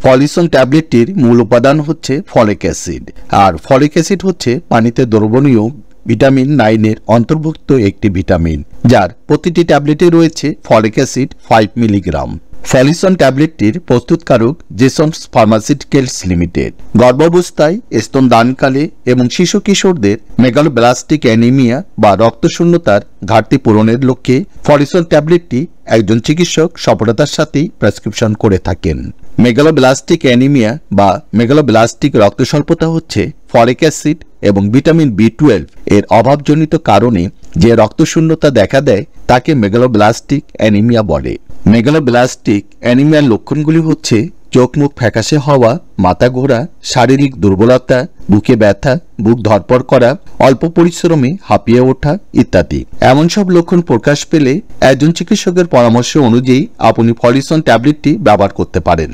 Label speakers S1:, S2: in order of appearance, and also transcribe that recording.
S1: ফলিসন ট্যাবলেটটির মূল উপাদান হচ্ছে ফলিক অ্যাসিড, আর ফলিক অ্যাসিড হচ্ছে পানিতে দ্রবণীয় ভিটামিন 9 এর অন্তর্ভুক্ত একটি ভিটামিন, যার প্রতিটি ট্যাবলেটে রয়েছে ফলিক অ্যাসিড 5 মিলিগ্রাম। ফলিসন ট্যাবলেটটির প্রস্তুতকারক জেসন্স ফার্মাসিউটিক্যালস লিমিটেড। গর্ভাবস্থায়, স্তনদানকালে এবং শিশু কিশোরদের মেগালোব্লাস্টিক অ্যানিমিয়া বা রক্তশূন্যতার ঘাটতি পূরণের লক্ষ্যে ফলিসন ট্যাবলেটটি একজন চিকিৎসক সফলতার সাথেই প্রেসক্রিপশন করে থাকেন। মেগালোব্লাস্টিক অ্যানিমিয়া বা মেগালোব্লাস্টিক রক্তস্বল্পতা হচ্ছে ফলিক অ্যাসিড এবং ভিটামিন B12 এর অভাবজনিত কারণে যে রক্তশূন্যতা দেখা দেয় তাকে মেগালোব্লাস্টিক অ্যানিমিয়া বলে। মেগালোব্লাস্টিক অ্যানিমিয়ার লক্ষণগুলি হচ্ছে চোখ মুখ ফ্যাকাশে হওয়া, মাথা ঘোরা, শারীরিক দুর্বলতা, বুকে ব্যথা, বুক ধড়ফড় করা, অল্প পরিশ্রমে হাঁপিয়ে ওঠা ইত্যাদি। এমন সব লক্ষণ প্রকাশ পেলে একজন চিকিৎসকের পরামর্শ অনুযায়ী আপনি ফলিসন ট্যাবলেটটি ব্যবহার করতে পারেন।